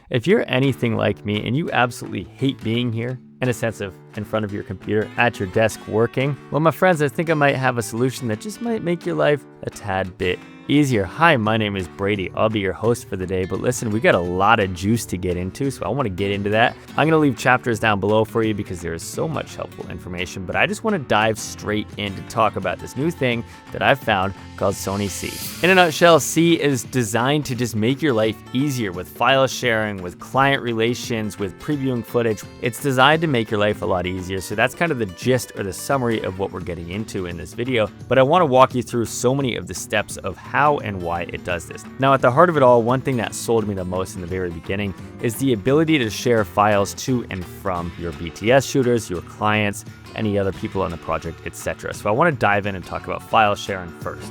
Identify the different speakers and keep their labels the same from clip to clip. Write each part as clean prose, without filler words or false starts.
Speaker 1: If you're anything like me and you absolutely hate being here, in a sense of in front of your computer at your desk working, well, my friends, I think I might have a solution that just might make your life a tad bit easier. Hi, my name is Brady. I'll be your host for the day, but listen, we got a lot of juice to get into, so I want to get into that. I'm going to leave chapters down below for you because there is so much helpful information, but I just want to dive straight in to talk about this new thing that I've found called Sony C. In a nutshell, C is designed to just make your life easier with file sharing, with client relations, with previewing footage. It's designed to make your life a lot easier, so that's kind of the gist or the summary of what we're getting into in this video, but I want to walk you through so many of the steps of how and why it does this. Now, at the heart of it all, one thing that sold me the most in the very beginning is the ability to share files to and from your BTS shooters, your clients, any other people on the project, etc. So I want to dive in and talk about file sharing first.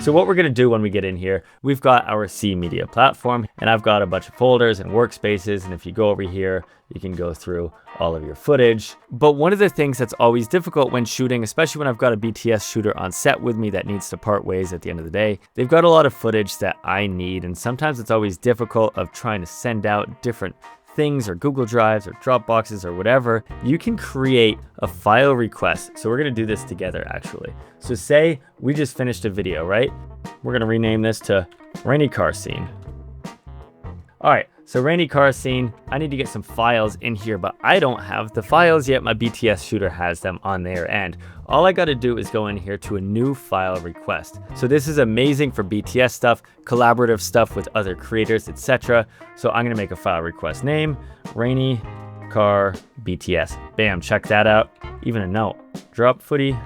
Speaker 1: So what we're going to do when we get in here, we've got our C Media platform, and I've got a bunch of folders and workspaces, and if you go over here, you can go through all of your footage. But one of the things that's always difficult when shooting, especially when I've got a BTS shooter on set with me that needs to part ways at the end of the day, they've got a lot of footage that I need, and sometimes it's always difficult of trying to send out different things or Google Drives or Dropboxes or whatever. You can create a file request. So we're gonna do this together actually. So say we just finished a video, right? We're gonna rename this to Rainy Car Scene. All right, so rainy car scene, I need to get some files in here, but I don't have the files yet. My BTS shooter has them on their end. All I gotta do is go in here to a new file request. So this is amazing for BTS stuff, collaborative stuff with other creators, etc. So I'm gonna make a file request name, Rainy Car BTS. Bam, check that out. Even a note, drop footy,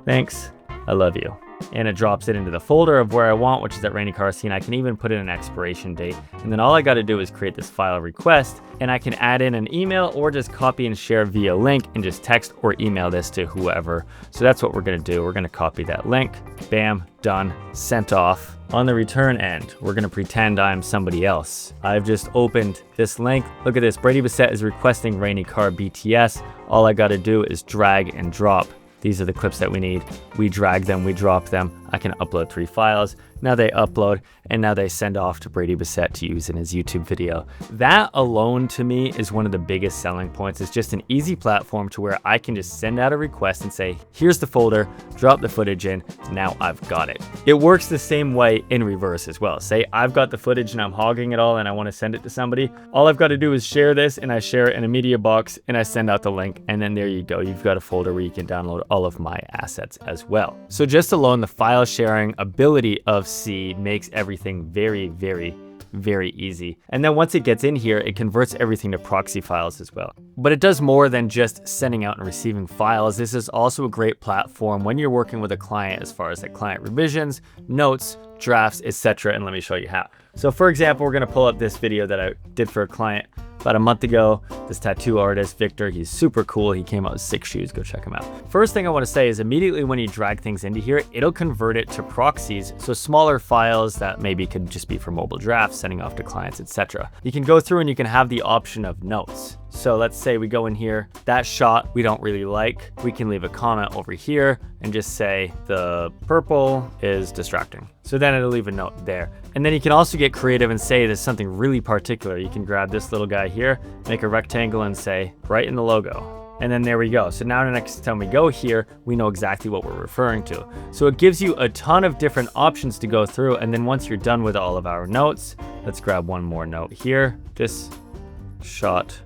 Speaker 1: thanks, I love you. And it drops it into the folder of where I want, which is that Rainy Car Scene. I can even put in an expiration date. And then all I got to do is create this file request, and I can add in an email or just copy and share via link and just text or email this to whoever. So that's what we're going to do. We're going to copy that link. Bam, done, sent off. On the return end, we're going to pretend I'm somebody else. I've just opened this link. Look at this. Brady Bissett is requesting Rainy Car BTS. All I got to do is drag and drop. These are the clips that we need. We drag them, we drop them. I can upload 3 files. Now they upload, and now they send off to Brady Bissett to use in his YouTube video. That alone to me is one of the biggest selling points. It's just an easy platform to where I can just send out a request and say, here's the folder, drop the footage in, now I've got it. It works the same way in reverse as well. Say I've got the footage and I'm hogging it all and I want to send it to somebody. All I've got to do is share this, and I share it in a media box, and I send out the link, and then there you go. You've got a folder where you can download all of my assets as well. So just alone, the file sharing ability of C makes everything very, very, very easy. And then once it gets in here, it converts everything to proxy files as well. But it does more than just sending out and receiving files. This is also a great platform when you're working with a client as far as the client revisions, notes, drafts, etc. And let me show you how. So for example, we're gonna pull up this video that I did for a client about a month ago. This tattoo artist, Victor, he's super cool. He came out with 6 shoes, go check him out. First thing I wanna say is immediately when you drag things into here, it'll convert it to proxies. So smaller files that maybe could just be for mobile drafts, sending off to clients, etc. You can go through and you can have the option of notes. So let's say we go in here, that shot we don't really like. We can leave a comment over here and just say the purple is distracting. So then it'll leave a note there. And then you can also get creative and say there's something really particular. You can grab this little guy here, make a rectangle and say, right in the logo. And then there we go. So now the next time we go here, we know exactly what we're referring to. So it gives you a ton of different options to go through. And then once you're done with all of our notes, let's grab one more note here. This shot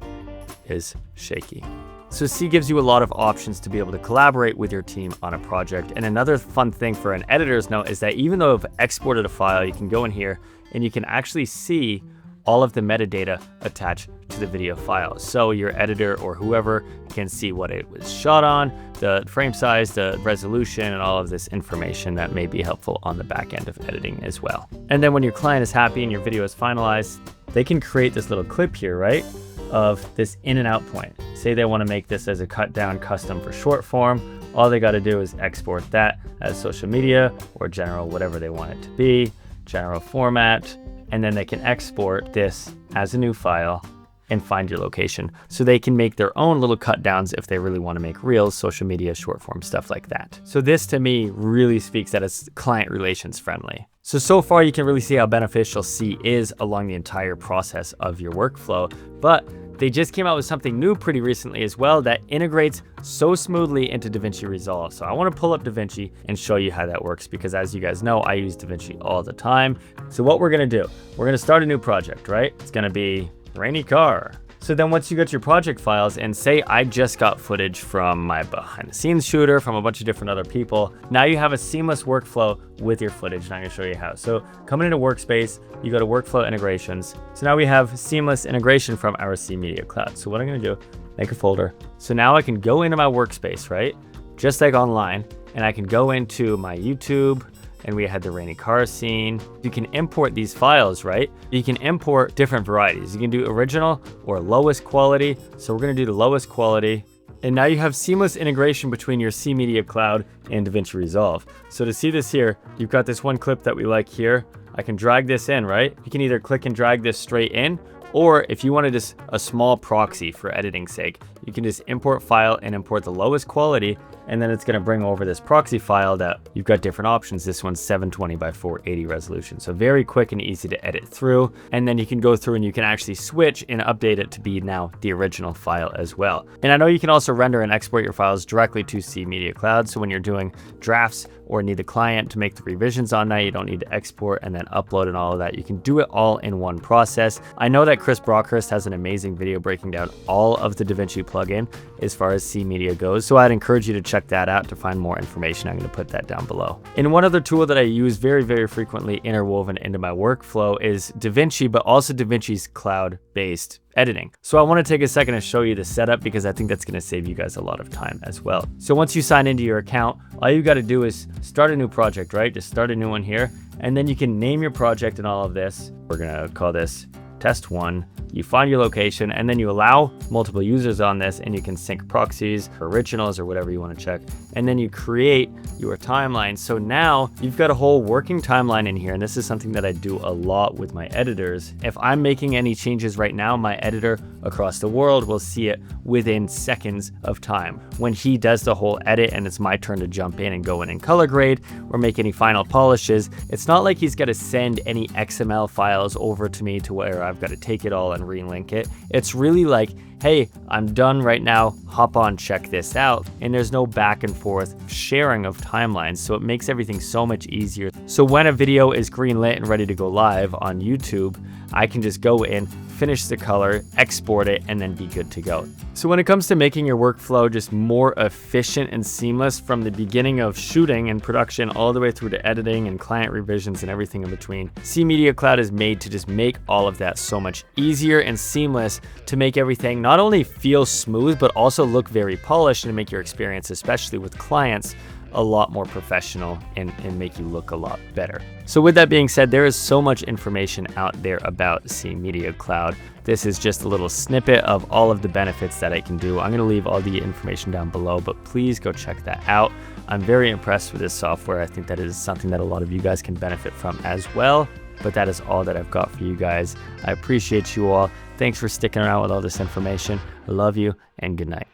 Speaker 1: is shaky. So C gives you a lot of options to be able to collaborate with your team on a project. And another fun thing for an editor's note is that even though I've exported a file, you can go in here and you can actually see all of the metadata attached to the video file. So your editor or whoever can see what it was shot on, the frame size, the resolution, and all of this information that may be helpful on the back end of editing as well. And then when your client is happy and your video is finalized, they can create this little clip here, right, of this in and out point. Say they want to make this as a cut down custom for short form. All they got to do is export that as social media or general, whatever they want it to be, general format, and then they can export this as a new file and find your location. So they can make their own little cut downs if they really want to make reels, social media, short form, stuff like that. So this to me really speaks that it's client relations friendly. So far you can really see how beneficial C is along the entire process of your workflow, but they just came out with something new pretty recently as well that integrates so smoothly into Davinci Resolve. So I want to pull up Davinci and show you how that works, because as you guys know, I use Davinci all the time. So what we're going to do, we're going to start a new project, right? It's going to be rainy car. So then once you go to your project files and say I just got footage from my behind the scenes shooter, from a bunch of different other people, now you have a seamless workflow with your footage, and I'm gonna show you how. So coming into Workspace, you go to Workflow Integrations. So now we have seamless integration from our CI Media Cloud. So what I'm gonna do, make a folder. So now I can go into my Workspace, right? Just like online, and I can go into my YouTube, and we had the rainy car scene. You can import these files, right? You can import different varieties. You can do original or lowest quality. So we're gonna do the lowest quality. And now you have seamless integration between your CI Media Cloud and Davinci Resolve. So to see this here, you've got this one clip that we like here. I can drag this in, right? You can either click and drag this straight in, or if you wanted just a small proxy for editing's sake, you can just import file and import the lowest quality, and then it's gonna bring over this proxy file that you've got different options. This one's 720 by 480 resolution. So very quick and easy to edit through. And then you can go through and you can actually switch and update it to be now the original file as well. And I know you can also render and export your files directly to CI Media Cloud. So when you're doing drafts or need the client to make the revisions on that, you don't need to export and then upload and all of that. You can do it all in one process. I know that Chris Brockhurst has an amazing video breaking down all of the Davinci plugin as far as CI Media goes. So I'd encourage you to check that out to find more information. I'm going to put that down below. And one other tool that I use very, very frequently interwoven into my workflow is Davinci, but also Davinci's cloud-based editing. So I want to take a second to show you the setup, because I think that's going to save you guys a lot of time as well. So once you sign into your account, all you got to do is start a new project, right? Just start a new one here, and then you can name your project and all of this. We're going to call this test 1. You find your location, and then you allow multiple users on this, and you can sync proxies or originals or whatever you want to check. And then you create your timeline. So now you've got a whole working timeline in here. And this is something that I do a lot with my editors. If I'm making any changes right now, my editor across the world will see it within seconds of time. When he does the whole edit and it's my turn to jump in and go in and color grade or make any final polishes, it's not like he's got to send any XML files over to me to where I've got to take it all and relink it. It's really like, hey, I'm done right now, hop on, check this out. And there's no back and forth sharing of timelines, so it makes everything so much easier. So when a video is greenlit and ready to go live on YouTube, I can just go in, finish the color, export it, and then be good to go. So when it comes to making your workflow just more efficient and seamless from the beginning of shooting and production all the way through to editing and client revisions and everything in between, CI Media Cloud is made to just make all of that so much easier and seamless, to make everything not only feel smooth, but also look very polished and make your experience, especially with clients, a lot more professional and make you look a lot better. So with that being said, there is so much information out there about CI Media Cloud. This is just a little snippet of all of the benefits that I can do. I'm gonna leave all the information down below, but please go check that out. I'm very impressed with this software. I think that is something that a lot of you guys can benefit from as well. But that is all that I've got for you guys. I appreciate you all. Thanks for sticking around with all this information. I love you, and good night.